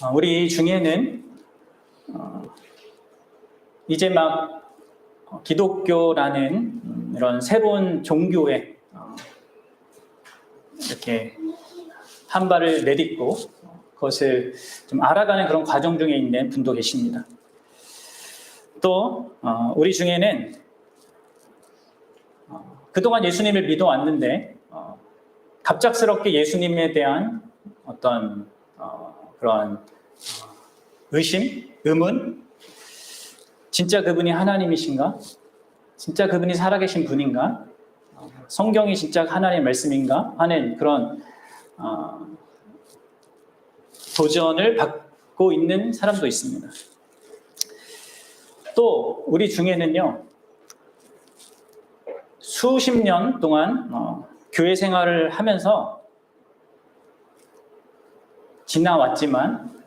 우리 중에는 이제 막 기독교라는 이런 새로운 종교에 이렇게 한 발을 내딛고 그것을 좀 알아가는 그런 과정 중에 있는 분도 계십니다. 또 우리 중에는 그동안 예수님을 믿어왔는데 갑작스럽게 예수님에 대한 어떤 그런 의심, 의문, 진짜 그분이 하나님이신가? 진짜 그분이 살아계신 분인가? 성경이 진짜 하나님의 말씀인가? 하는 그런 도전을 받고 있는 사람도 있습니다. 또 우리 중에는요, 수십 년 동안 교회 생활을 하면서 지나왔지만,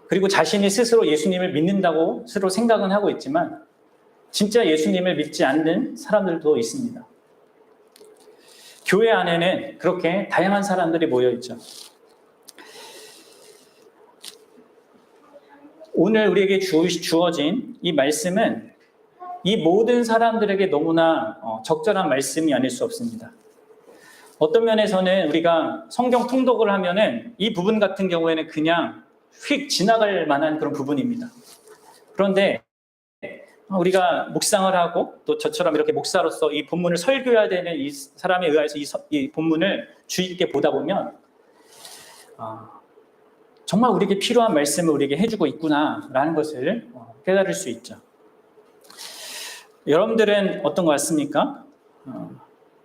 그리고 자신이 스스로 예수님을 믿는다고 스스로 생각은 하고 있지만 진짜 예수님을 믿지 않는 사람들도 있습니다. 교회 안에는 그렇게 다양한 사람들이 모여 있죠. 오늘 우리에게 주어진 이 말씀은 이 모든 사람들에게 너무나 적절한 말씀이 아닐 수 없습니다. 어떤 면에서는 우리가 성경 통독을 하면은 이 부분 같은 경우에는 그냥 휙 지나갈 만한 그런 부분입니다. 그런데 우리가 묵상을 하고 또 저처럼 이렇게 목사로서 이 본문을 설교해야 되는 이 사람에 의해서 이 본문을 주의 깊게 보다 보면 정말 우리에게 필요한 말씀을 우리에게 해주고 있구나라는 것을 깨달을 수 있죠. 여러분들은 어떤 것 같습니까?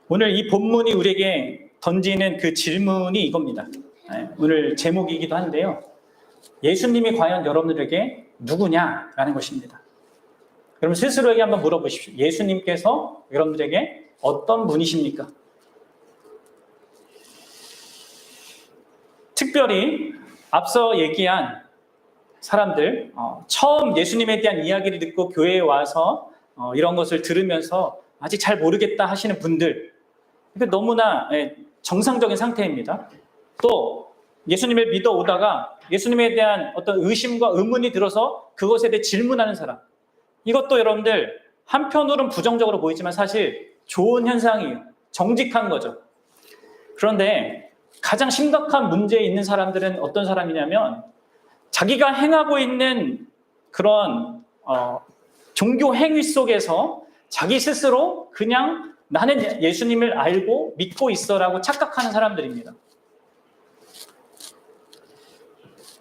오늘 이 본문이 우리에게 던지는 그 질문이 이겁니다. 오늘 제목이기도 한데요. 예수님이 과연 여러분들에게 누구냐라는 것입니다. 그럼 스스로에게 한번 물어보십시오. 예수님께서 여러분들에게 어떤 분이십니까? 특별히 앞서 얘기한 사람들, 처음 예수님에 대한 이야기를 듣고 교회에 와서 이런 것을 들으면서 아직 잘 모르겠다 하시는 분들, 너무나 정상적인 상태입니다. 또 예수님을 믿어오다가 예수님에 대한 어떤 의심과 의문이 들어서 그것에 대해 질문하는 사람, 이것도 여러분들 한편으로는 부정적으로 보이지만 사실 좋은 현상이에요. 정직한 거죠. 그런데 가장 심각한 문제에 있는 사람들은 어떤 사람이냐면 자기가 행하고 있는 그런 종교 행위 속에서 자기 스스로 그냥 나는 예수님을 알고 믿고 있어라고 착각하는 사람들입니다.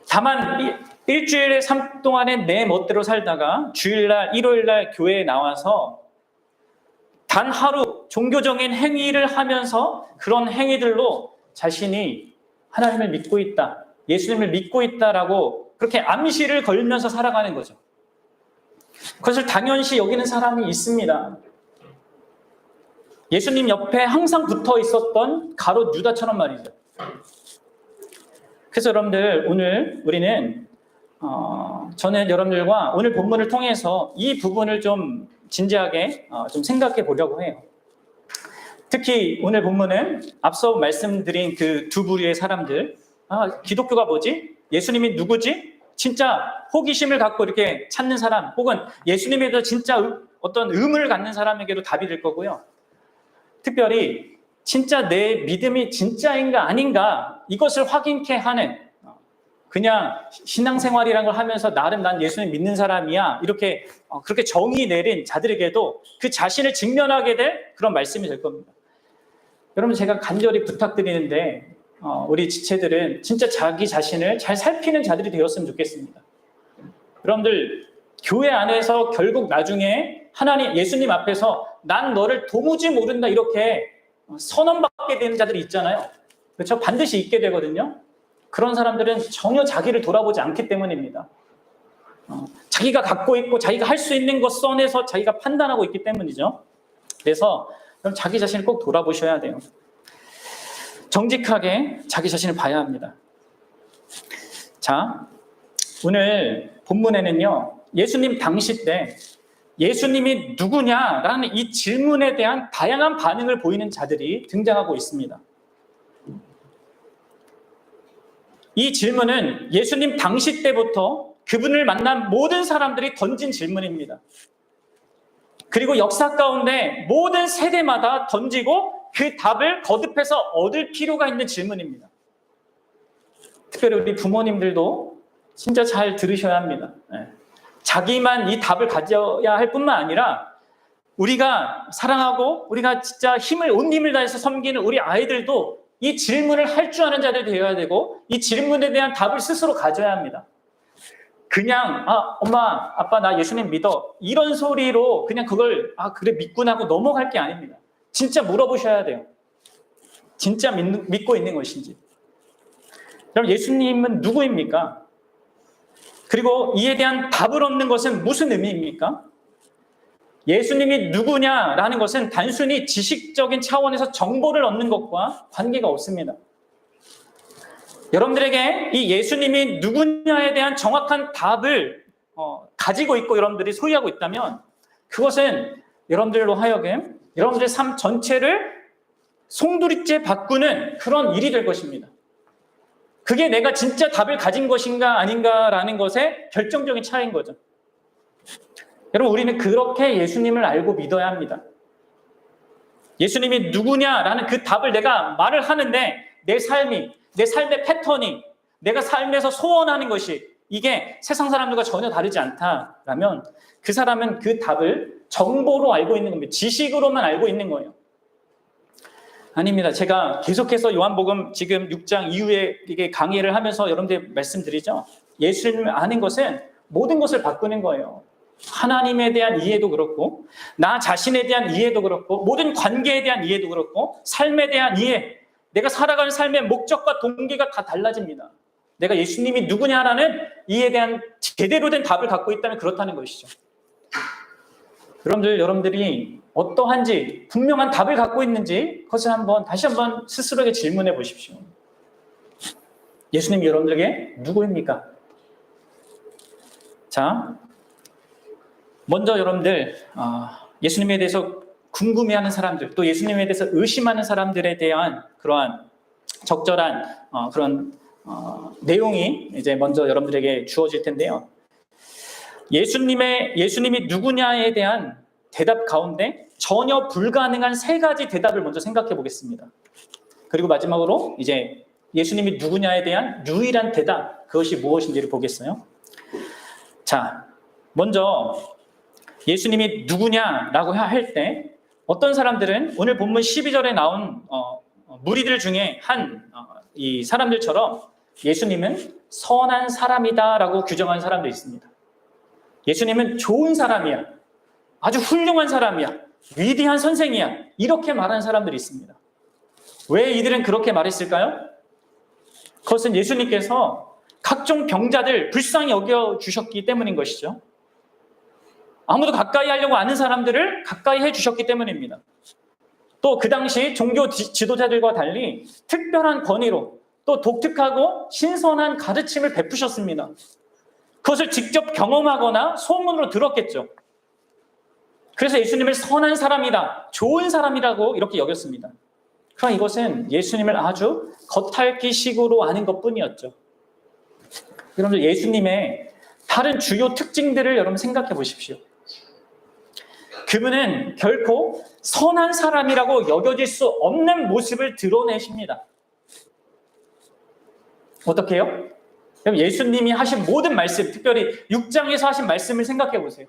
다만 일주일의 삶 동안에 내 멋대로 살다가 주일날, 일요일날 교회에 나와서 단 하루 종교적인 행위를 하면서 그런 행위들로 자신이 하나님을 믿고 있다, 예수님을 믿고 있다라고 그렇게 암시를 걸면서 살아가는 거죠. 그것을 당연시 여기는 사람이 있습니다. 예수님 옆에 항상 붙어 있었던 가롯 유다처럼 말이죠. 그래서 여러분들 오늘 우리는 저는 여러분들과 오늘 본문을 통해서 이 부분을 좀 진지하게 좀 생각해 보려고 해요. 특히 오늘 본문은 앞서 말씀드린 그 두 부류의 사람들, 기독교가 뭐지? 예수님이 누구지? 진짜 호기심을 갖고 이렇게 찾는 사람, 혹은 예수님에 대해서 진짜 어떤 의문을 갖는 사람에게도 답이 될 거고요. 특별히 진짜 내 믿음이 진짜인가 아닌가 이것을 확인케 하는, 그냥 신앙생활이라는 걸 하면서 나름 난 예수님 믿는 사람이야 이렇게 그렇게 정의 내린 자들에게도 그 자신을 직면하게 될 그런 말씀이 될 겁니다. 여러분, 제가 간절히 부탁드리는데 우리 지체들은 진짜 자기 자신을 잘 살피는 자들이 되었으면 좋겠습니다. 여러분들 교회 안에서 결국 나중에 하나님, 예수님 앞에서 난 너를 도무지 모른다 이렇게 선언받게 되는 자들이 있잖아요. 그렇죠? 반드시 있게 되거든요. 그런 사람들은 전혀 자기를 돌아보지 않기 때문입니다. 자기가 갖고 있고 자기가 할 수 있는 것 선에서 자기가 판단하고 있기 때문이죠. 그래서 자기 자신을 꼭 돌아보셔야 돼요. 정직하게 자기 자신을 봐야 합니다. 자, 오늘 본문에는요, 예수님 당시 때 예수님이 누구냐라는 이 질문에 대한 다양한 반응을 보이는 자들이 등장하고 있습니다. 이 질문은 예수님 당시 때부터 그분을 만난 모든 사람들이 던진 질문입니다. 그리고 역사 가운데 모든 세대마다 던지고 그 답을 거듭해서 얻을 필요가 있는 질문입니다. 특별히 우리 부모님들도 진짜 잘 들으셔야 합니다. 자기만 이 답을 가져야 할 뿐만 아니라 우리가 사랑하고 우리가 진짜 온 힘을 다해서 섬기는 우리 아이들도 이 질문을 할 줄 아는 자들이 되어야 되고 이 질문에 대한 답을 스스로 가져야 합니다. 그냥 엄마, 아빠 나 예수님 믿어 이런 소리로 그냥 그걸 그래 믿구나 하고 넘어갈 게 아닙니다. 진짜 물어보셔야 돼요. 진짜 믿고 있는 것인지. 그럼 예수님은 누구입니까? 그리고 이에 대한 답을 얻는 것은 무슨 의미입니까? 예수님이 누구냐라는 것은 단순히 지식적인 차원에서 정보를 얻는 것과 관계가 없습니다. 여러분들에게 이 예수님이 누구냐에 대한 정확한 답을 가지고 있고 여러분들이 소유하고 있다면 그것은 여러분들로 하여금 여러분들의 삶 전체를 송두리째 바꾸는 그런 일이 될 것입니다. 그게 내가 진짜 답을 가진 것인가 아닌가라는 것의 결정적인 차이인 거죠. 여러분, 우리는 그렇게 예수님을 알고 믿어야 합니다. 예수님이 누구냐라는 그 답을 내가 말을 하는데 내 삶의 패턴이 내가 삶에서 소원하는 것이 이게 세상 사람들과 전혀 다르지 않다라면 그 사람은 그 답을 정보로 알고 있는 겁니다. 지식으로만 알고 있는 거예요. 아닙니다. 제가 계속해서 요한복음 지금 6장 이후에 이게 강의를 하면서 여러분들 말씀드리죠. 예수님을 아는 것은 모든 것을 바꾸는 거예요. 하나님에 대한 이해도 그렇고 나 자신에 대한 이해도 그렇고 모든 관계에 대한 이해도 그렇고 삶에 대한 이해, 내가 살아가는 삶의 목적과 동기가 다 달라집니다. 내가 예수님이 누구냐라는 이에 대한 제대로 된 답을 갖고 있다면 그렇다는 것이죠. 여러분들이 어떠한지 분명한 답을 갖고 있는지 그것을 다시 한번 스스로에게 질문해 보십시오. 예수님이 여러분들에게 누구입니까? 자, 먼저 여러분들 예수님에 대해서 궁금해하는 사람들, 또 예수님에 대해서 의심하는 사람들에 대한 그러한 적절한 그런 내용이 이제 먼저 여러분들에게 주어질 텐데요. 예수님이 누구냐에 대한 대답 가운데 전혀 불가능한 세 가지 대답을 먼저 생각해 보겠습니다. 그리고 마지막으로 이제 예수님이 누구냐에 대한 유일한 대답, 그것이 무엇인지를 보겠어요. 자, 먼저 예수님이 누구냐라고 할 때 어떤 사람들은 오늘 본문 12절에 나온 무리들 중에 이 사람들처럼 예수님은 선한 사람이다라고 규정하는 사람도 있습니다. 예수님은 좋은 사람이야, 아주 훌륭한 사람이야, 위대한 선생이야, 이렇게 말하는 사람들이 있습니다. 왜 이들은 그렇게 말했을까요? 그것은 예수님께서 각종 병자들 불쌍히 여겨주셨기 때문인 것이죠. 아무도 가까이 하려고 아는 사람들을 가까이 해주셨기 때문입니다. 또 그 당시 종교 지도자들과 달리 특별한 권위로 또 독특하고 신선한 가르침을 베푸셨습니다. 그것을 직접 경험하거나 소문으로 들었겠죠. 그래서 예수님을 선한 사람이다, 좋은 사람이라고 이렇게 여겼습니다. 그러나 이것은 예수님을 아주 겉핥기식으로 아는 것뿐이었죠. 여러분들, 예수님의 다른 주요 특징들을 여러분 생각해 보십시오. 그분은 결코 선한 사람이라고 여겨질 수 없는 모습을 드러내십니다. 어떻게 해요? 예수님이 하신 모든 말씀, 특별히 6장에서 하신 말씀을 생각해 보세요.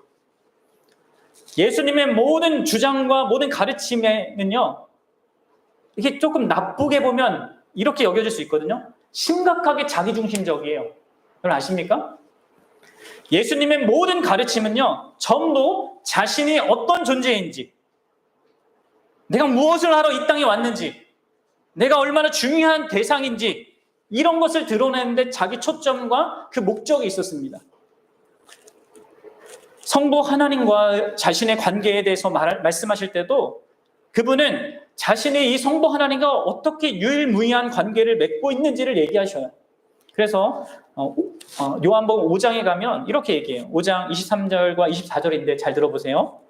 예수님의 모든 주장과 모든 가르침에는요, 이게 조금 나쁘게 보면 이렇게 여겨질 수 있거든요. 심각하게 자기중심적이에요. 여러분 아십니까? 예수님의 모든 가르침은요, 전부 자신이 어떤 존재인지, 내가 무엇을 하러 이 땅에 왔는지, 내가 얼마나 중요한 대상인지, 이런 것을 드러내는데 자기 초점과 그 목적이 있었습니다. 성부 하나님과 자신의 관계에 대해서 말씀하실 때도 그분은 자신이 이 성부 하나님과 어떻게 유일무이한 관계를 맺고 있는지를 얘기하셔요. 그래서 요한복음 5장에 가면 이렇게 얘기해요. 5장 23절과 24절인데 잘 들어보세요.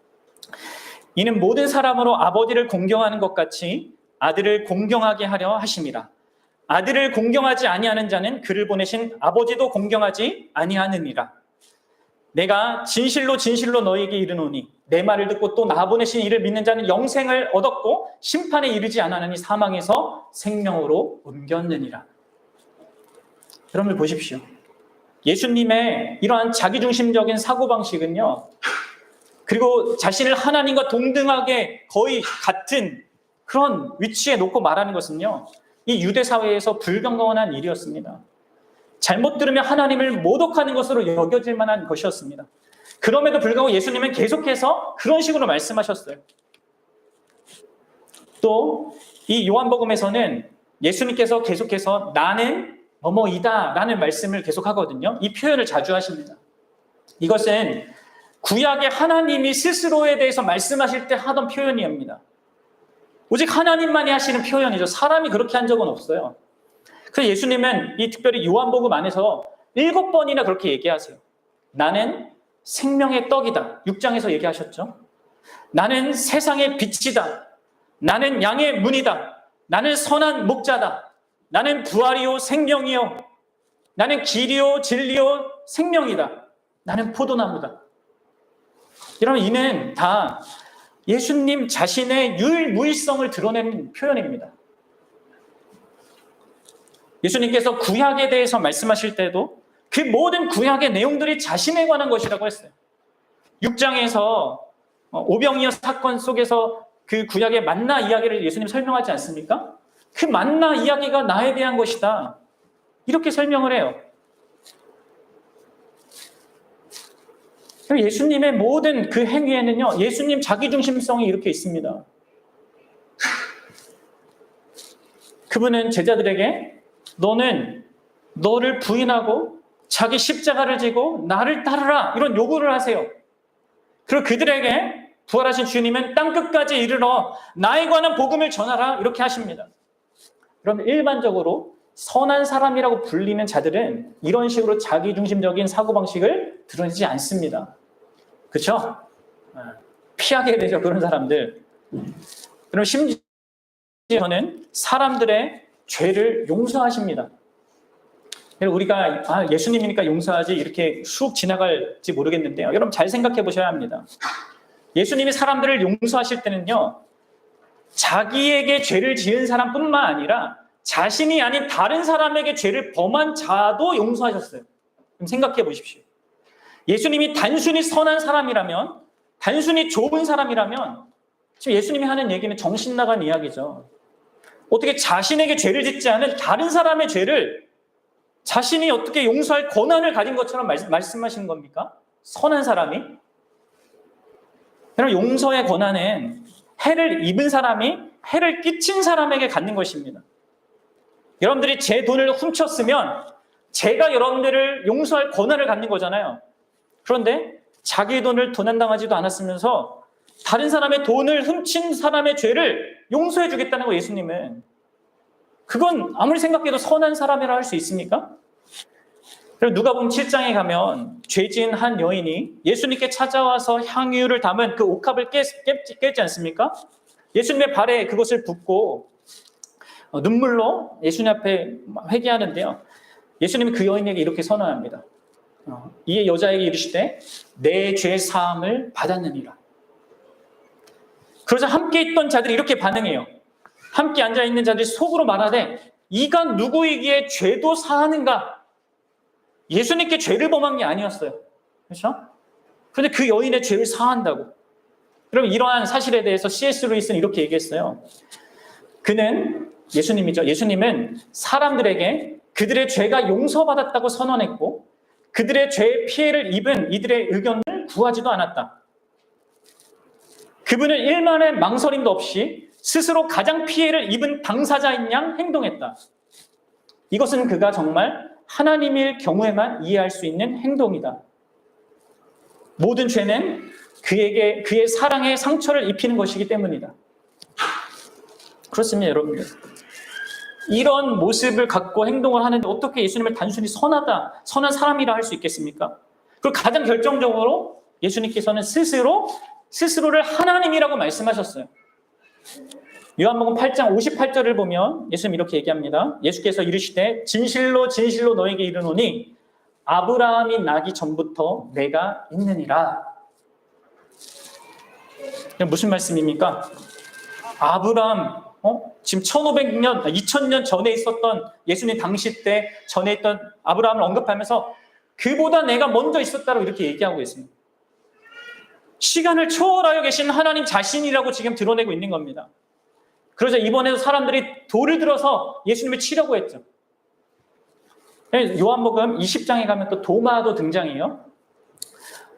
이는 모든 사람으로 아버지를 공경하는 것 같이 아들을 공경하게 하려 하심이라. 아들을 공경하지 아니하는 자는 그를 보내신 아버지도 공경하지 아니하느니라. 내가 진실로 진실로 너희에게 이르노니 내 말을 듣고 또 나 보내신 이를 믿는 자는 영생을 얻었고 심판에 이르지 않았느니 사망에서 생명으로 옮겼느니라. 여러분들 보십시오. 예수님의 이러한 자기중심적인 사고방식은요, 그리고 자신을 하나님과 동등하게 거의 같은 그런 위치에 놓고 말하는 것은요, 이 유대 사회에서 불경건한 일이었습니다. 잘못 들으면 하나님을 모독하는 것으로 여겨질 만한 것이었습니다. 그럼에도 불구하고 예수님은 계속해서 그런 식으로 말씀하셨어요. 또 이 요한복음에서는 예수님께서 계속해서 나는 뭐뭐이다 라는 말씀을 계속하거든요. 이 표현을 자주 하십니다. 이것은 구약의 하나님이 스스로에 대해서 말씀하실 때 하던 표현이옵니다. 오직 하나님만이 하시는 표현이죠. 사람이 그렇게 한 적은 없어요. 그래서 예수님은 이 특별히 요한복음 안에서 7번이나 그렇게 얘기하세요. 나는 생명의 떡이다. 6장에서 얘기하셨죠. 나는 세상의 빛이다. 나는 양의 문이다. 나는 선한 목자다. 나는 부활이요 생명이요. 나는 길이요 진리요 생명이다. 나는 포도나무다. 여러분, 이는 다 예수님 자신의 유일무이성을 드러내는 표현입니다. 예수님께서 구약에 대해서 말씀하실 때도 그 모든 구약의 내용들이 자신에 관한 것이라고 했어요. 6장에서 오병이어 사건 속에서 그 구약의 만나 이야기를 예수님 설명하지 않습니까? 그 만나 이야기가 나에 대한 것이다. 이렇게 설명을 해요. 예수님의 모든 그 행위에는요, 예수님 자기중심성이 이렇게 있습니다. 그분은 제자들에게 너는 너를 부인하고 자기 십자가를 지고 나를 따르라 이런 요구를 하세요. 그리고 그들에게 부활하신 주님은 땅끝까지 이르러 나에 관한 복음을 전하라 이렇게 하십니다. 그럼 일반적으로 선한 사람이라고 불리는 자들은 이런 식으로 자기중심적인 사고방식을 드러내지 않습니다. 그렇죠? 피하게 되죠, 그런 사람들. 그럼 심지어 저는 사람들의 죄를 용서하십니다. 우리가 예수님이니까 용서하지 이렇게 쑥 지나갈지 모르겠는데요. 여러분 잘 생각해 보셔야 합니다. 예수님이 사람들을 용서하실 때는요, 자기에게 죄를 지은 사람뿐만 아니라 자신이 아닌 다른 사람에게 죄를 범한 자도 용서하셨어요. 그럼 생각해 보십시오. 예수님이 단순히 선한 사람이라면, 단순히 좋은 사람이라면 지금 예수님이 하는 얘기는 정신 나간 이야기죠. 어떻게 자신에게 죄를 짓지 않은 다른 사람의 죄를 자신이 어떻게 용서할 권한을 가진 것처럼 말씀하시는 겁니까? 선한 사람이? 여러분, 용서의 권한은 해를 입은 사람이 해를 끼친 사람에게 갖는 것입니다. 여러분들이 제 돈을 훔쳤으면 제가 여러분들을 용서할 권한을 갖는 거잖아요. 그런데 자기 돈을 도난당하지도 않았으면서 다른 사람의 돈을 훔친 사람의 죄를 용서해 주겠다는 거, 예수님은. 그건 아무리 생각해도 선한 사람이라 할 수 있습니까? 그리고 누가복음 7장에 가면 죄진 한 여인이 예수님께 찾아와서 향유를 담은 그 옥합을 깼지 않습니까? 예수님의 발에 그것을 붓고 눈물로 예수님 앞에 회개하는데요. 예수님이 그 여인에게 이렇게 선언합니다. 이 여자에게 이르시되 내 죄 사함을 받았느니라. 그러자 함께 있던 자들이 이렇게 반응해요. 함께 앉아있는 자들이 속으로 말하되 이가 누구이기에 죄도 사하는가? 예수님께 죄를 범한 게 아니었어요. 그렇죠? 그런데 그 여인의 죄를 사한다고. 그럼 이러한 사실에 대해서 C.S. 루이스는 이렇게 얘기했어요. 그는, 예수님이죠. 예수님은 사람들에게 그들의 죄가 용서받았다고 선언했고 그들의 죄의 피해를 입은 이들의 의견을 구하지도 않았다. 그분은 일만의 망설임도 없이 스스로 가장 피해를 입은 당사자인 양 행동했다. 이것은 그가 정말 하나님일 경우에만 이해할 수 있는 행동이다. 모든 죄는 그에게 그의 사랑에 상처를 입히는 것이기 때문이다. 그렇습니다, 여러분들. 이런 모습을 갖고 행동을 하는데 어떻게 예수님을 단순히 선하다, 선한 사람이라 할 수 있겠습니까? 그리고 가장 결정적으로 예수님께서는 스스로를 하나님이라고 말씀하셨어요. 요한복음 8장 58절을 보면 예수님 이렇게 얘기합니다. 예수께서 이르시되 진실로 진실로 너에게 이르노니 아브라함이 나기 전부터 내가 있느니라. 무슨 말씀입니까? 아브라함, 지금 1500년, 2000년 전에 있었던 예수님 당시 때 전에 있던 아브라함을 언급하면서 그보다 내가 먼저 있었다고 이렇게 얘기하고 있습니다. 시간을 초월하여 계신 하나님 자신이라고 지금 드러내고 있는 겁니다. 그러자 이번에도 사람들이 돌을 들어서 예수님을 치려고 했죠. 요한복음 20장에 가면 또 도마도 등장해요.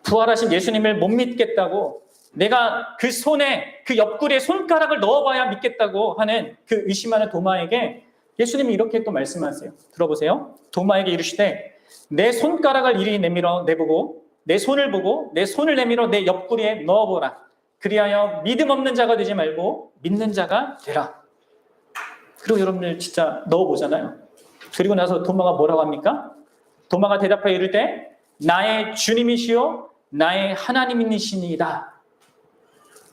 부활하신 예수님을 못 믿겠다고 내가 그 손에 그 옆구리에 손가락을 넣어봐야 믿겠다고 하는 그 의심하는 도마에게 예수님이 이렇게 또 말씀하세요. 들어보세요. 도마에게 이르시되 내 손가락을 이리 내보고 내 손을 보고 내 손을 내밀어 내 옆구리에 넣어보라. 그리하여 믿음 없는 자가 되지 말고 믿는 자가 되라. 그리고 여러분들 진짜 넣어보잖아요. 그리고 나서 도마가 뭐라고 합니까? 도마가 대답하여 이르되 나의 주님이시요 나의 하나님이시니이다.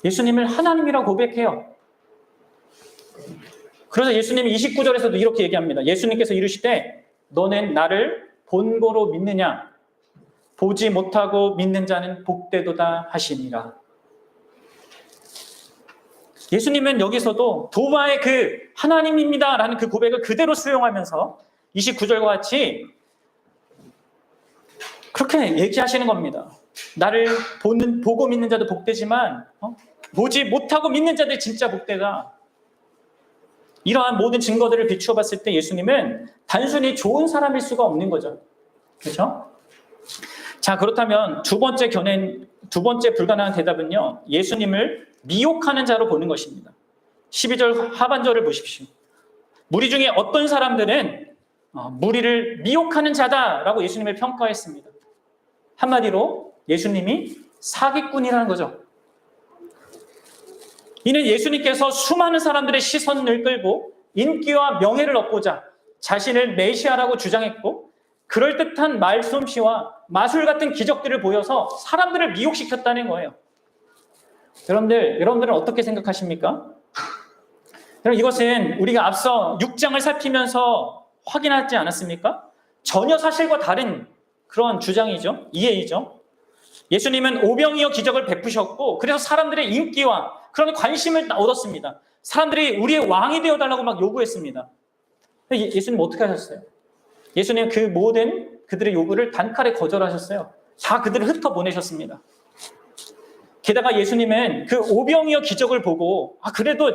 예수님을 하나님이라고 고백해요. 그래서 예수님이 29절에서도 이렇게 얘기합니다. 예수님께서 이르시되 너는 나를 본고로 믿느냐? 보지 못하고 믿는 자는 복되도다 하시니라. 예수님은 여기서도 도마의 그 하나님입니다라는 그 고백을 그대로 수용하면서 29절과 같이 그렇게 얘기하시는 겁니다. 나를 보고 믿는 자도 복되지만 보지 못하고 믿는 자들 진짜 복되다. 이러한 모든 증거들을 비추어 봤을 때 예수님은 단순히 좋은 사람일 수가 없는 거죠. 그렇죠? 자, 그렇다면 두 번째 불가능한 대답은요. 예수님을 미혹하는 자로 보는 것입니다. 12절 하반절을 보십시오. 무리 중에 어떤 사람들은 무리를 미혹하는 자다라고 예수님을 평가했습니다. 한마디로 예수님이 사기꾼이라는 거죠. 이는 예수님께서 수많은 사람들의 시선을 끌고 인기와 명예를 얻고자 자신을 메시아라고 주장했고 그럴듯한 말솜씨와 마술 같은 기적들을 보여서 사람들을 미혹시켰다는 거예요. 여러분들은 어떻게 생각하십니까? 여러분, 이것은 우리가 앞서 6장을 살피면서 확인하지 않았습니까? 전혀 사실과 다른 그런 주장이죠. 이해이죠. 예수님은 오병이어 기적을 베푸셨고 그래서 사람들의 인기와 그런 관심을 얻었습니다. 사람들이 우리의 왕이 되어달라고 막 요구했습니다. 예수님 어떻게 하셨어요? 예수님 그 모든 그들의 요구를 단칼에 거절하셨어요. 다 그들을 흩어보내셨습니다. 게다가 예수님은 그 오병이어 기적을 보고 그래도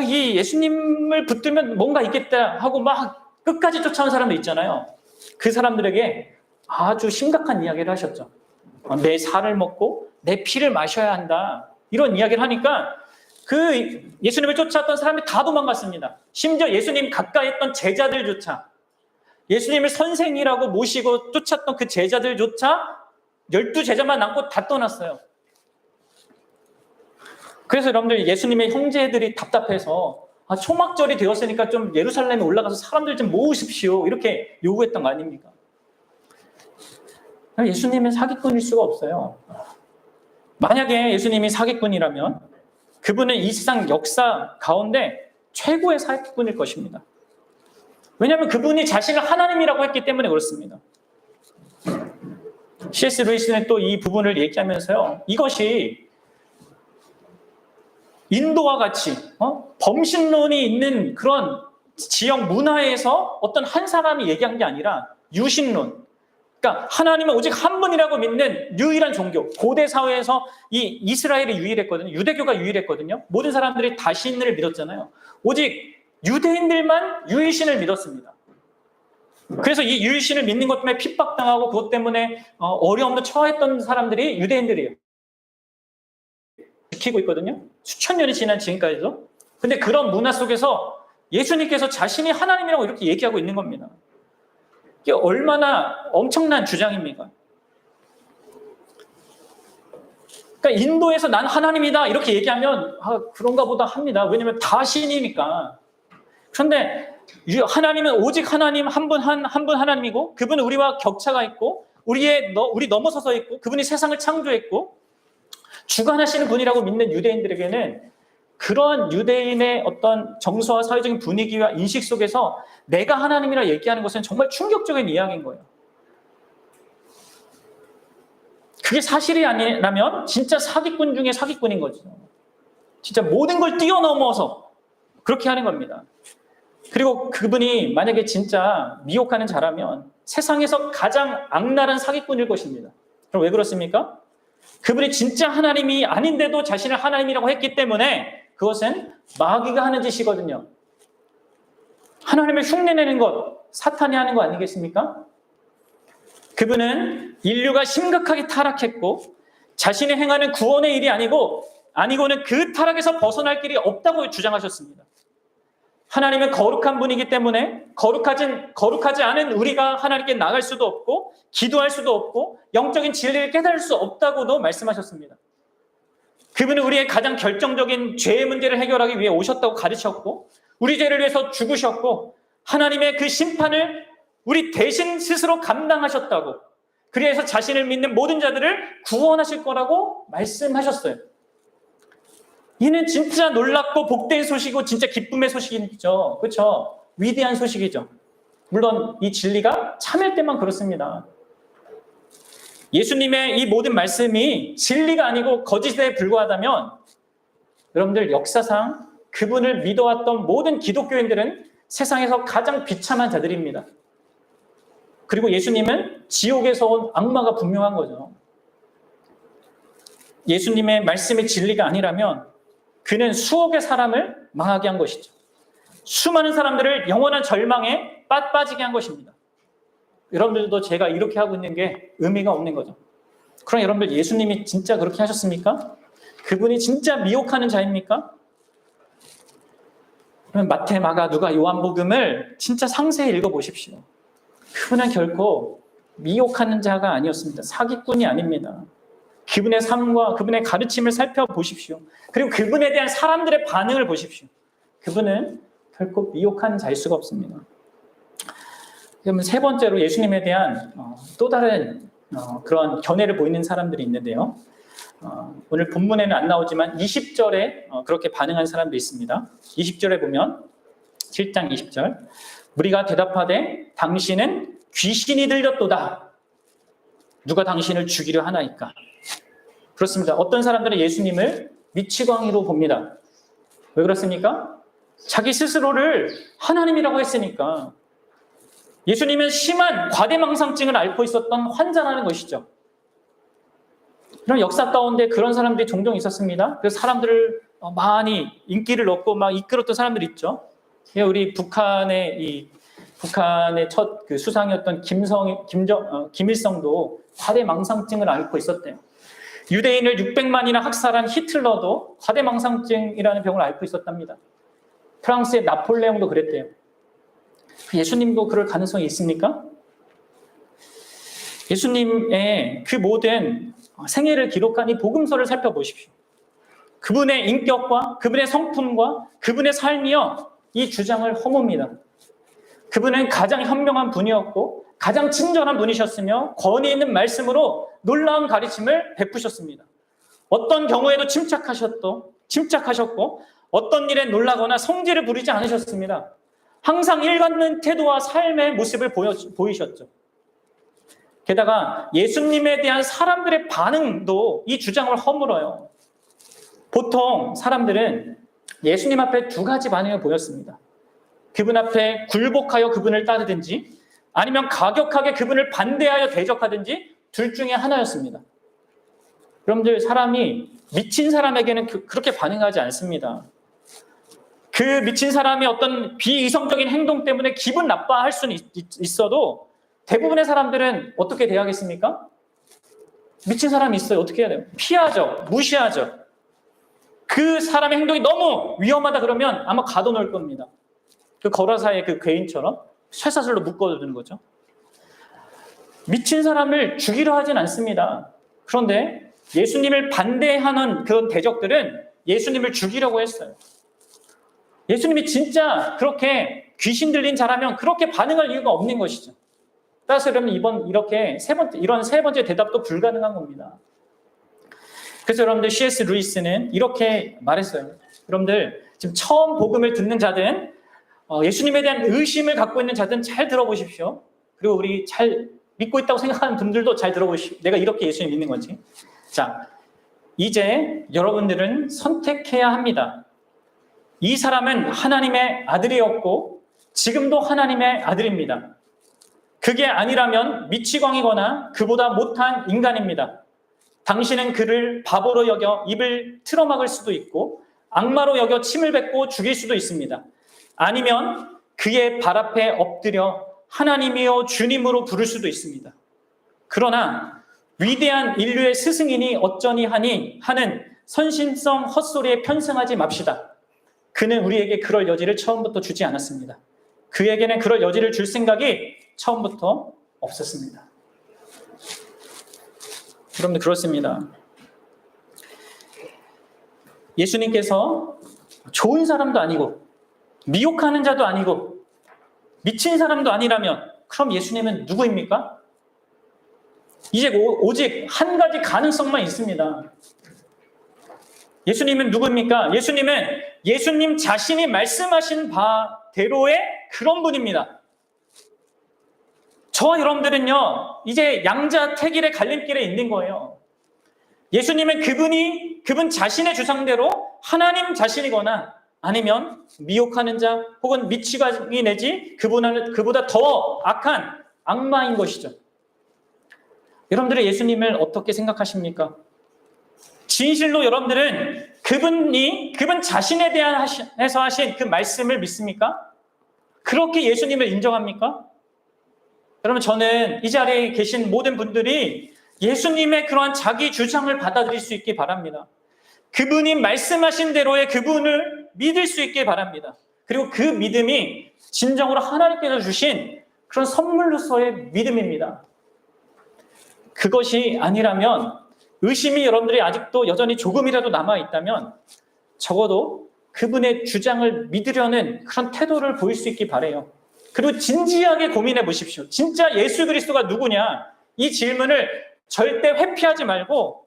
이 예수님을 붙들면 뭔가 있겠다 하고 막 끝까지 쫓아온 사람도 있잖아요. 그 사람들에게 아주 심각한 이야기를 하셨죠. 내 살을 먹고 내 피를 마셔야 한다. 이런 이야기를 하니까 그 예수님을 쫓아왔던 사람이 다 도망갔습니다. 심지어 예수님 가까이 했던 제자들조차 예수님을 선생이라고 모시고 쫓았던 그 제자들조차 12제자만 남고 다 떠났어요. 그래서 여러분들 예수님의 형제들이 답답해서 초막절이 되었으니까 좀 예루살렘에 올라가서 사람들 좀 모으십시오. 이렇게 요구했던 거 아닙니까? 예수님은 사기꾼일 수가 없어요. 만약에 예수님이 사기꾼이라면 그분은 이 세상 역사 가운데 최고의 사기꾼일 것입니다. 왜냐하면 그분이 자신을 하나님이라고 했기 때문에 그렇습니다. C.S. 루이스는 또 이 부분을 얘기하면서요. 이것이 인도와 같이 범신론이 있는 그런 지역 문화에서 어떤 한 사람이 얘기한 게 아니라 유신론, 그러니까 하나님은 오직 한 분이라고 믿는 유일한 종교. 고대 사회에서 이 이스라엘이 유일했거든요. 유대교가 유일했거든요. 모든 사람들이 다 신을 믿었잖아요. 오직 유대인들만 유일신을 믿었습니다. 그래서 이 유일신을 믿는 것 때문에 핍박당하고 그것 때문에 어려움도 처했던 사람들이 유대인들이에요. 지키고 있거든요. 수천 년이 지난 지금까지도. 근데 그런 문화 속에서 예수님께서 자신이 하나님이라고 이렇게 얘기하고 있는 겁니다. 이게 얼마나 엄청난 주장입니까? 그러니까 인도에서 난 하나님이다 이렇게 얘기하면 그런가 보다 합니다. 왜냐하면 다 신이니까. 그런데 하나님은 오직 하나님 한 분 하나님이고 그분은 우리와 격차가 있고 우리 넘어서서 있고 그분이 세상을 창조했고 주관하시는 분이라고 믿는 유대인들에게는 그러한 유대인의 어떤 정서와 사회적인 분위기와 인식 속에서 내가 하나님이라 얘기하는 것은 정말 충격적인 이야기인 거예요. 그게 사실이 아니라면 진짜 사기꾼 중에 사기꾼인 거죠. 진짜 모든 걸 뛰어넘어서 그렇게 하는 겁니다. 그리고 그분이 만약에 진짜 미혹하는 자라면 세상에서 가장 악랄한 사기꾼일 것입니다. 그럼 왜 그렇습니까? 그분이 진짜 하나님이 아닌데도 자신을 하나님이라고 했기 때문에 그것은 마귀가 하는 짓이거든요. 하나님을 흉내내는 것, 사탄이 하는 거 아니겠습니까? 그분은 인류가 심각하게 타락했고 자신이 행하는 구원의 일이 아니고는 그 타락에서 벗어날 길이 없다고 주장하셨습니다. 하나님은 거룩한 분이기 때문에 거룩하지 않은 우리가 하나님께 나갈 수도 없고 기도할 수도 없고 영적인 진리를 깨달을 수 없다고도 말씀하셨습니다. 그분은 우리의 가장 결정적인 죄의 문제를 해결하기 위해 오셨다고 가르쳤고 우리 죄를 위해서 죽으셨고 하나님의 그 심판을 우리 대신 스스로 감당하셨다고 그래서 자신을 믿는 모든 자들을 구원하실 거라고 말씀하셨어요. 이는 진짜 놀랍고 복된 소식이고 진짜 기쁨의 소식이죠. 그렇죠? 위대한 소식이죠. 물론 이 진리가 참일 때만 그렇습니다. 예수님의 이 모든 말씀이 진리가 아니고 거짓에 불과하다면 여러분들 역사상 그분을 믿어왔던 모든 기독교인들은 세상에서 가장 비참한 자들입니다. 그리고 예수님은 지옥에서 온 악마가 분명한 거죠. 예수님의 말씀이 진리가 아니라면 그는 수억의 사람을 망하게 한 것이죠. 수많은 사람들을 영원한 절망에 빠지게 한 것입니다. 여러분들도 제가 이렇게 하고 있는 게 의미가 없는 거죠. 그럼 여러분들 예수님이 진짜 그렇게 하셨습니까? 그분이 진짜 미혹하는 자입니까? 그러면 마태, 마가, 누가, 요한복음을 진짜 상세히 읽어보십시오. 그분은 결코 미혹하는 자가 아니었습니다. 사기꾼이 아닙니다. 그분의 삶과 그분의 가르침을 살펴보십시오. 그리고 그분에 대한 사람들의 반응을 보십시오. 그분은 결코 미혹한 자일 수가 없습니다. 그러면 세 번째로 예수님에 대한 또 다른 그런 견해를 보이는 사람들이 있는데요. 오늘 본문에는 안 나오지만 20절에 그렇게 반응한 사람도 있습니다. 20절에 보면 7장 20절 우리가 대답하되 당신은 귀신이 들렸도다. 누가 당신을 죽이려 하나이까? 그렇습니다. 어떤 사람들은 예수님을 미치광이로 봅니다. 왜 그렇습니까? 자기 스스로를 하나님이라고 했으니까. 예수님은 심한 과대망상증을 앓고 있었던 환자라는 것이죠. 이런 역사 가운데 그런 사람들이 종종 있었습니다. 그래서 사람들을 많이 인기를 얻고 막 이끌었던 사람들이 있죠. 우리 북한의 첫 그 수상이었던 김일성도 과대망상증을 앓고 있었대요. 유대인을 600만이나 학살한 히틀러도 과대망상증이라는 병을 앓고 있었답니다. 프랑스의 나폴레옹도 그랬대요. 예수님도 그럴 가능성이 있습니까? 예수님의 그 모든 생애를 기록한 이 복음서를 살펴보십시오. 그분의 인격과 그분의 성품과 그분의 삶이요, 이 주장을 허뭅니다. 그분은 가장 현명한 분이었고 가장 친절한 분이셨으며 권위 있는 말씀으로 놀라운 가르침을 베푸셨습니다. 어떤 경우에도 침착하셨고 어떤 일에 놀라거나 성질을 부리지 않으셨습니다. 항상 일관된 태도와 삶의 모습을 보이셨죠. 게다가 예수님에 대한 사람들의 반응도 이 주장을 허물어요. 보통 사람들은 예수님 앞에 두 가지 반응을 보였습니다. 그분 앞에 굴복하여 그분을 따르든지 아니면 가격하게 그분을 반대하여 대적하든지 둘 중에 하나였습니다. 여러분들 사람이 미친 사람에게는 그렇게 반응하지 않습니다. 그 미친 사람이 어떤 비이성적인 행동 때문에 기분 나빠할 수는 있어도 대부분의 사람들은 어떻게 대하겠습니까? 미친 사람이 있어요. 어떻게 해야 돼요? 피하죠. 무시하죠. 그 사람의 행동이 너무 위험하다 그러면 아마 가둬놓을 겁니다. 그 거라사의 그 괴인처럼 쇠사슬로 묶어두는 거죠. 미친 사람을 죽이려 하진 않습니다. 그런데 예수님을 반대하는 그런 대적들은 예수님을 죽이려고 했어요. 예수님이 진짜 그렇게 귀신 들린 자라면 그렇게 반응할 이유가 없는 것이죠. 따라서 여러분 이런 세 번째 대답도 불가능한 겁니다. 그래서 여러분들 C.S. 루이스는 이렇게 말했어요. 여러분들 지금 처음 복음을 듣는 자든 예수님에 대한 의심을 갖고 있는 자든 잘 들어보십시오. 그리고 우리 잘 믿고 있다고 생각하는 분들도 잘 들어보십시오. 내가 이렇게 예수님 믿는 건지. 자, 이제 여러분들은 선택해야 합니다. 이 사람은 하나님의 아들이었고 지금도 하나님의 아들입니다. 그게 아니라면 미치광이거나 그보다 못한 인간입니다. 당신은 그를 바보로 여겨 입을 틀어막을 수도 있고 악마로 여겨 침을 뱉고 죽일 수도 있습니다. 아니면 그의 발 앞에 엎드려 하나님이여 주님으로 부를 수도 있습니다. 그러나 위대한 인류의 스승이니 어쩌니 하니 하는 선심성 헛소리에 편승하지 맙시다. 그는 우리에게 그럴 여지를 처음부터 주지 않았습니다. 그에게는 그럴 여지를 줄 생각이 처음부터 없었습니다. 여러분들 그렇습니다. 예수님께서 좋은 사람도 아니고 미혹하는 자도 아니고 미친 사람도 아니라면 그럼 예수님은 누구입니까? 이제 오직 한 가지 가능성만 있습니다. 예수님은 누구입니까? 예수님은 예수님 자신이 말씀하신 바대로의 그런 분입니다. 저와 여러분들은요, 이제 양자택일의 갈림길에 있는 거예요. 예수님은 그분 자신의 주장대로 하나님 자신이거나 아니면 미혹하는 자 혹은 미치광이 내지 그보다 더 악한 악마인 것이죠. 여러분들은 예수님을 어떻게 생각하십니까? 진실로 여러분들은 그분 자신에 대해서 하신 그 말씀을 믿습니까? 그렇게 예수님을 인정합니까? 여러분 저는 이 자리에 계신 모든 분들이 예수님의 그러한 자기 주장을 받아들일 수 있기 바랍니다. 그분이 말씀하신 대로의 그분을 믿을 수 있기 바랍니다. 그리고 그 믿음이 진정으로 하나님께서 주신 그런 선물로서의 믿음입니다. 그것이 아니라면 의심이 여러분들이 아직도 여전히 조금이라도 남아있다면 적어도 그분의 주장을 믿으려는 그런 태도를 보일 수 있기 바라요. 그리고 진지하게 고민해 보십시오. 진짜 예수 그리스도가 누구냐? 이 질문을 절대 회피하지 말고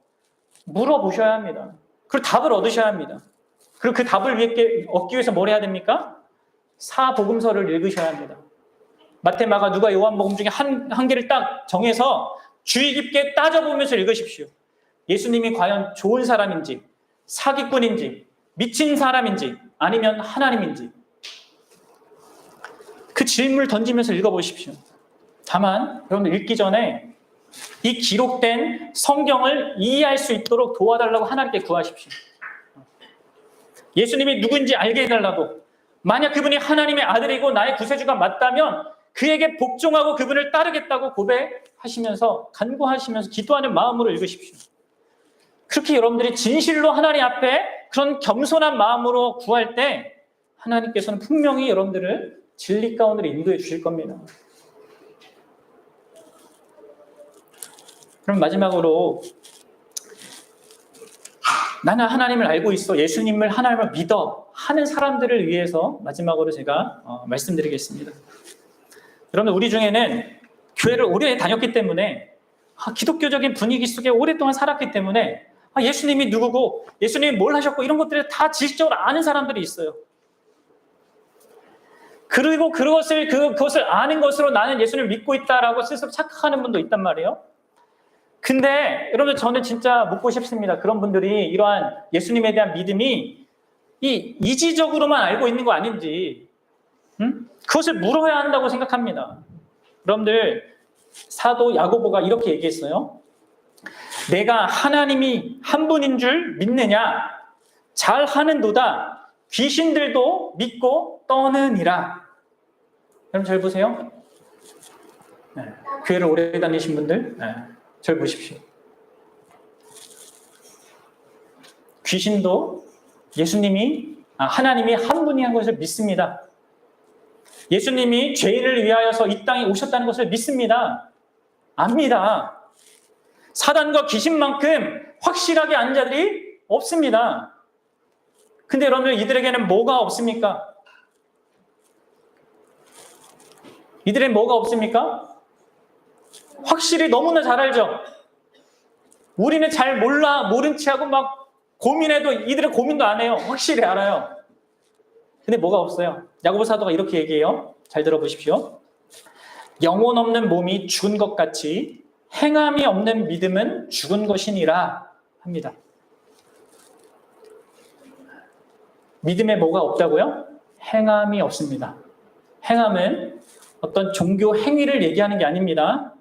물어보셔야 합니다. 그리고 답을 얻으셔야 합니다. 그리고 그 답을 얻기 위해서 뭘 해야 됩니까? 사복음서를 읽으셔야 합니다. 마태, 마가, 누가, 요한복음 중에 한 개를 딱 정해서 주의 깊게 따져보면서 읽으십시오. 예수님이 과연 좋은 사람인지, 사기꾼인지, 미친 사람인지, 아니면 하나님인지 그 질문을 던지면서 읽어보십시오. 다만 여러분들 읽기 전에 이 기록된 성경을 이해할 수 있도록 도와달라고 하나님께 구하십시오. 예수님이 누구인지 알게 해달라고. 만약 그분이 하나님의 아들이고 나의 구세주가 맞다면 그에게 복종하고 그분을 따르겠다고 고백하시면서 간구하시면서 기도하는 마음으로 읽으십시오. 그렇게 여러분들이 진실로 하나님 앞에 그런 겸손한 마음으로 구할 때 하나님께서는 분명히 여러분들을 진리 가운데로 인도해 주실 겁니다. 그럼 마지막으로 나는 하나님을 알고 있어, 예수님을 하나님을 믿어 하는 사람들을 위해서 마지막으로 제가 말씀드리겠습니다. 여러분 우리 중에는 교회를 오래 다녔기 때문에 기독교적인 분위기 속에 오랫동안 살았기 때문에 예수님이 누구고 예수님이 뭘 하셨고 이런 것들을 다 지식적으로 아는 사람들이 있어요. 그리고 그것을 아는 것으로 나는 예수님을 믿고 있다라고 스스로 착각하는 분도 있단 말이에요. 근데 여러분 저는 진짜 묻고 싶습니다. 그런 분들이 이러한 예수님에 대한 믿음이 이지적으로만 알고 있는 거 아닌지 그것을 물어야 한다고 생각합니다. 여러분들 사도 야고보가 이렇게 얘기했어요. 내가 하나님이 한 분인 줄 믿느냐? 잘하는도다. 귀신들도 믿고 떠느니라. 여러분 잘 보세요. 네. 교회를 오래 다니신 분들 잘 보십시오. 귀신도 하나님이 한 분이한 것을 믿습니다. 예수님이 죄인을 위하여서 이 땅에 오셨다는 것을 믿습니다. 압니다. 사단과 귀신만큼 확실하게 아는 자들이 없습니다. 근데 여러분 이들에게는 뭐가 없습니까? 이들에게는 뭐가 없습니까? 확실히 너무나 잘 알죠. 우리는 잘 모른 체하고 막 고민해도 이들은 고민도 안 해요. 확실히 알아요. 근데 뭐가 없어요? 야고보 사도가 이렇게 얘기해요. 잘 들어보십시오. 영혼 없는 몸이 죽은 것 같이 행함이 없는 믿음은 죽은 것이니라 합니다. 믿음에 뭐가 없다고요? 행함이 없습니다. 행함은 어떤 종교 행위를 얘기하는 게 아닙니다.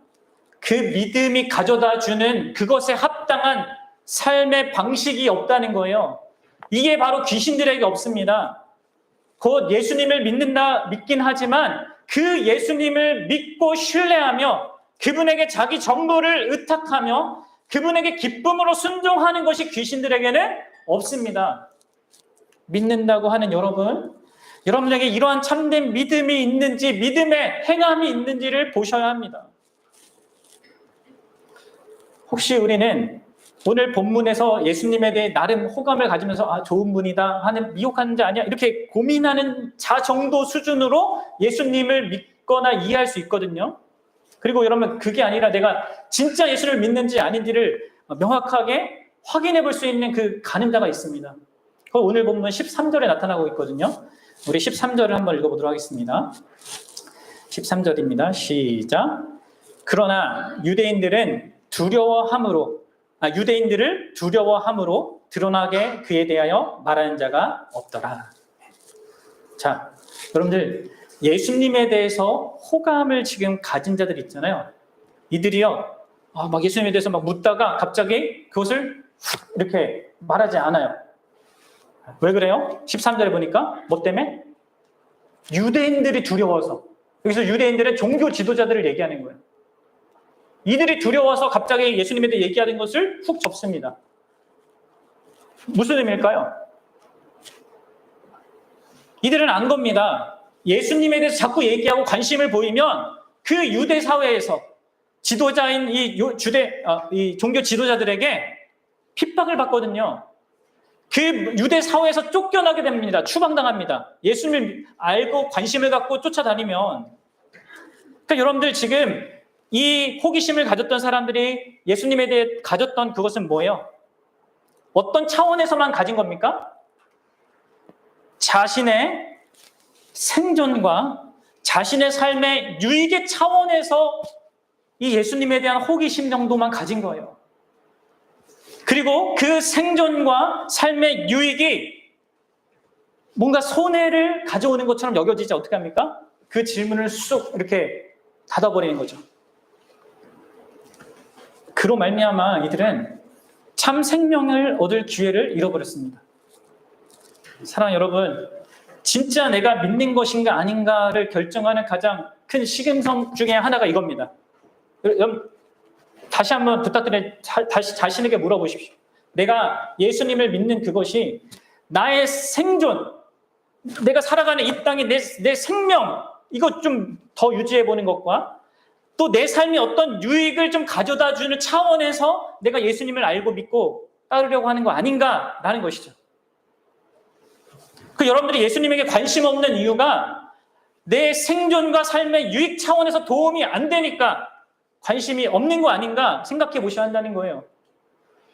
그 믿음이 가져다 주는 그것에 합당한 삶의 방식이 없다는 거예요. 이게 바로 귀신들에게 없습니다. 곧 예수님을 믿긴 하지만 그 예수님을 믿고 신뢰하며 그분에게 자기 전부를 의탁하며 그분에게 기쁨으로 순종하는 것이 귀신들에게는 없습니다. 믿는다고 하는 여러분에게 이러한 참된 믿음이 있는지, 믿음의 행함이 있는지를 보셔야 합니다. 혹시 우리는 오늘 본문에서 예수님에 대해 나름 호감을 가지면서 좋은 분이다 하는 미혹하는 자 아니야? 이렇게 고민하는 자 정도 수준으로 예수님을 믿거나 이해할 수 있거든요. 그리고 여러분 그게 아니라 내가 진짜 예수를 믿는지 아닌지를 명확하게 확인해 볼 수 있는 그 가늠자가 있습니다. 그거 오늘 본문 13절에 나타나고 있거든요. 우리 13절을 한번 읽어보도록 하겠습니다. 13절입니다. 시작. 그러나 유대인들을 두려워함으로 드러나게 그에 대하여 말하는 자가 없더라. 자, 여러분들 예수님에 대해서 호감을 지금 가진 자들 있잖아요. 이들이요, 막 예수님에 대해서 막 묻다가 갑자기 그것을 이렇게 말하지 않아요. 왜 그래요? 13절에 보니까 뭐 때문에? 유대인들이 두려워서. 여기서 유대인들의 종교 지도자들을 얘기하는 거예요. 이들이 두려워서 갑자기 예수님에 대해 얘기하는 것을 훅 접습니다. 무슨 의미일까요? 이들은 안 겁니다. 예수님에 대해서 자꾸 얘기하고 관심을 보이면 그 유대 사회에서 지도자인 이 종교 지도자들에게 핍박을 받거든요. 그 유대 사회에서 쫓겨나게 됩니다. 추방당합니다. 예수님을 알고 관심을 갖고 쫓아다니면. 그러니까 여러분들 지금 이 호기심을 가졌던 사람들이 예수님에 대해 가졌던 그것은 뭐예요? 어떤 차원에서만 가진 겁니까? 자신의 생존과 자신의 삶의 유익의 차원에서 이 예수님에 대한 호기심 정도만 가진 거예요. 그리고 그 생존과 삶의 유익이 뭔가 손해를 가져오는 것처럼 여겨지지 어떻게 합니까? 그 질문을 쑥 이렇게 닫아버리는 거죠. 그로 말미암아 이들은 참 생명을 얻을 기회를 잃어버렸습니다. 사랑하는 여러분, 진짜 내가 믿는 것인가 아닌가를 결정하는 가장 큰 시금석 중에 하나가 이겁니다. 여러분, 다시 한번 부탁드려요. 다시 자신에게 물어보십시오. 내가 예수님을 믿는 그것이 나의 생존, 내가 살아가는 이 땅의 내 생명, 이것 좀 더 유지해보는 것과 또 내 삶이 어떤 유익을 좀 가져다 주는 차원에서 내가 예수님을 알고 믿고 따르려고 하는 거 아닌가라는 것이죠. 여러분들이 예수님에게 관심 없는 이유가 내 생존과 삶의 유익 차원에서 도움이 안 되니까 관심이 없는 거 아닌가 생각해 보셔야 한다는 거예요.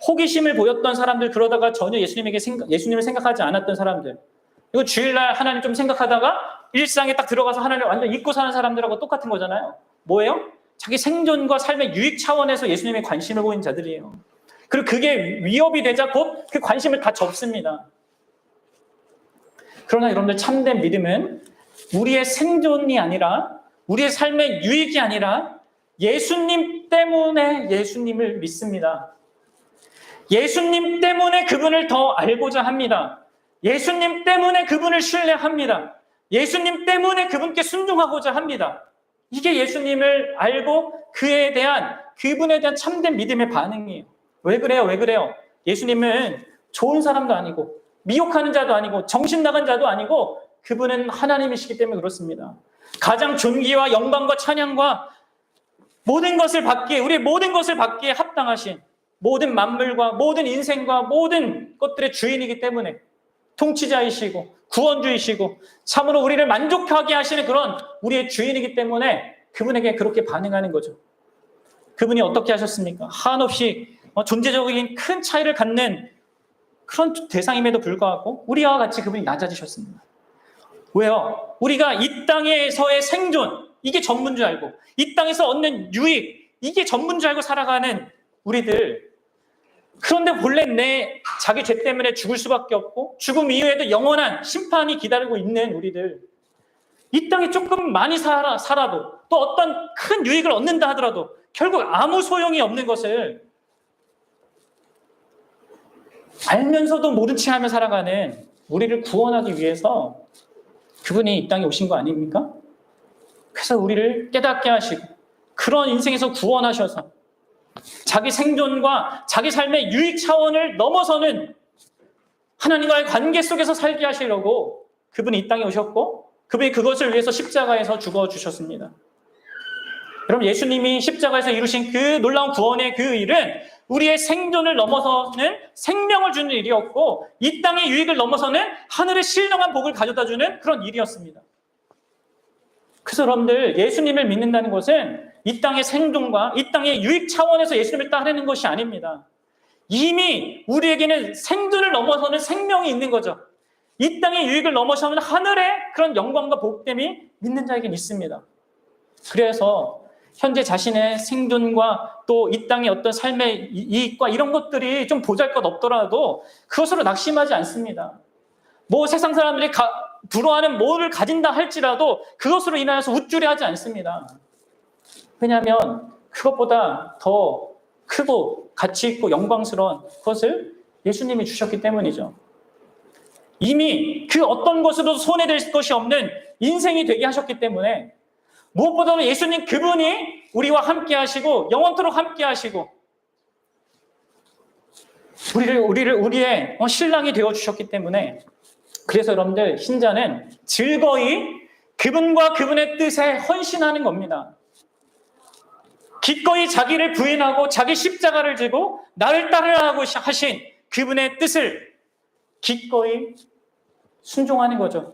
호기심을 보였던 사람들, 그러다가 전혀 예수님을 생각하지 않았던 사람들, 이거 주일날 하나님 좀 생각하다가 일상에 딱 들어가서 하나님 완전 잊고 사는 사람들하고 똑같은 거잖아요. 뭐예요? 자기 생존과 삶의 유익 차원에서 예수님에 관심을 보인 자들이에요. 그리고 그게 위협이 되자 곧 그 관심을 다 접습니다. 그러나 여러분들 참된 믿음은 우리의 생존이 아니라 우리의 삶의 유익이 아니라 예수님 때문에 예수님을 믿습니다. 예수님 때문에 그분을 더 알고자 합니다. 예수님 때문에 그분을 신뢰합니다. 예수님 때문에 그분께 순종하고자 합니다. 이게 예수님을 알고 그분에 대한 참된 믿음의 반응이에요. 왜 그래요? 예수님은 좋은 사람도 아니고 미혹하는 자도 아니고 정신 나간 자도 아니고 그분은 하나님이시기 때문에 그렇습니다. 가장 존귀와 영광과 찬양과 모든 것을 받기에, 우리의 모든 것을 받기에 합당하신 모든 만물과 모든 인생과 모든 것들의 주인이기 때문에 통치자이시고 구원주이시고 참으로 우리를 만족하게 하시는 그런 우리의 주인이기 때문에 그분에게 그렇게 반응하는 거죠. 그분이 어떻게 하셨습니까? 한없이 존재적인 큰 차이를 갖는 그런 대상임에도 불구하고 우리와 같이 그분이 낮아지셨습니다. 왜요? 우리가 이 땅에서의 생존, 이게 전부인 줄 알고, 이 땅에서 얻는 유익, 이게 전부인 줄 알고 살아가는 우리들, 그런데 본래 내 자기 죄 때문에 죽을 수밖에 없고 죽음 이후에도 영원한 심판이 기다리고 있는 우리들, 이 땅에 조금 많이 살아도 또 어떤 큰 유익을 얻는다 하더라도 결국 아무 소용이 없는 것을 알면서도 모른 체 하며 살아가는 우리를 구원하기 위해서 그분이 이 땅에 오신 거 아닙니까? 그래서 우리를 깨닫게 하시고 그런 인생에서 구원하셔서 자기 생존과 자기 삶의 유익 차원을 넘어서는 하나님과의 관계 속에서 살게 하시려고 그분이 이 땅에 오셨고 그분이 그것을 위해서 십자가에서 죽어주셨습니다. 여러분, 예수님이 십자가에서 이루신 그 놀라운 구원의 그 일은 우리의 생존을 넘어서는 생명을 주는 일이었고 이 땅의 유익을 넘어서는 하늘의 신령한 복을 가져다주는 그런 일이었습니다. 그래서 여러분들, 예수님을 믿는다는 것은 이 땅의 생존과 이 땅의 유익 차원에서 예수님을 따르는 것이 아닙니다. 이미 우리에게는 생존을 넘어서는 생명이 있는 거죠. 이 땅의 유익을 넘어서는 하늘의 그런 영광과 복됨이 믿는 자에게는 있습니다. 그래서 현재 자신의 생존과 또 이 땅의 어떤 삶의 이익과 이런 것들이 좀 보잘것없더라도 그것으로 낙심하지 않습니다. 뭐 세상 사람들이 부러워하는 뭐를 가진다 할지라도 그것으로 인하여서 우쭐해하지 않습니다. 왜냐하면 그것보다 더 크고 가치 있고 영광스러운 것을 예수님이 주셨기 때문이죠. 이미 그 어떤 것으로도 손해될 것이 없는 인생이 되게 하셨기 때문에 무엇보다도 예수님 그분이 우리와 함께 하시고 영원토록 함께 하시고 우리의 신랑이 되어 주셨기 때문에, 그래서 여러분들, 신자는 즐거이 그분과 그분의 뜻에 헌신하는 겁니다. 기꺼이 자기를 부인하고 자기 십자가를 지고 나를 따르라고 하신 그분의 뜻을 기꺼이 순종하는 거죠.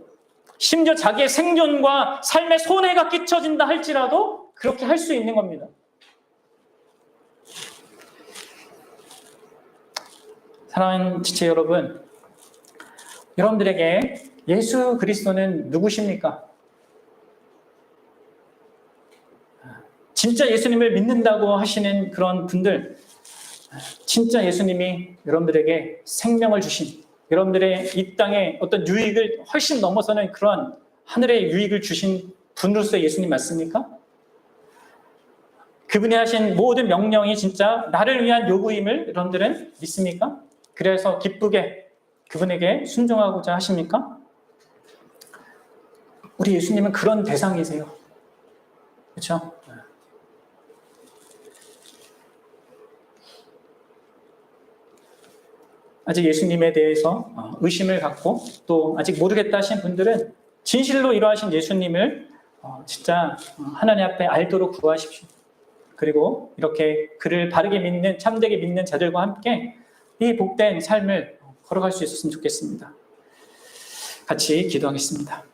심지어 자기의 생존과 삶에 손해가 끼쳐진다 할지라도 그렇게 할 수 있는 겁니다. 사랑하는 지체 여러분, 여러분들에게 예수 그리스도는 누구십니까? 진짜 예수님을 믿는다고 하시는 그런 분들, 진짜 예수님이 여러분들에게 생명을 주신, 여러분들의 이 땅의 어떤 유익을 훨씬 넘어서는 그런 하늘의 유익을 주신 분으로서 예수님 맞습니까? 그분이 하신 모든 명령이 진짜 나를 위한 요구임을 여러분들은 믿습니까? 그래서 기쁘게 그분에게 순종하고자 하십니까? 우리 예수님은 그런 대상이세요. 그렇죠? 아직 예수님에 대해서 의심을 갖고 또 아직 모르겠다 하신 분들은 진실로 이러하신 예수님을 진짜 하나님 앞에 알도록 구하십시오. 그리고 이렇게 그를 바르게 믿는, 참되게 믿는 자들과 함께 이 복된 삶을 걸어갈 수 있었으면 좋겠습니다. 같이 기도하겠습니다.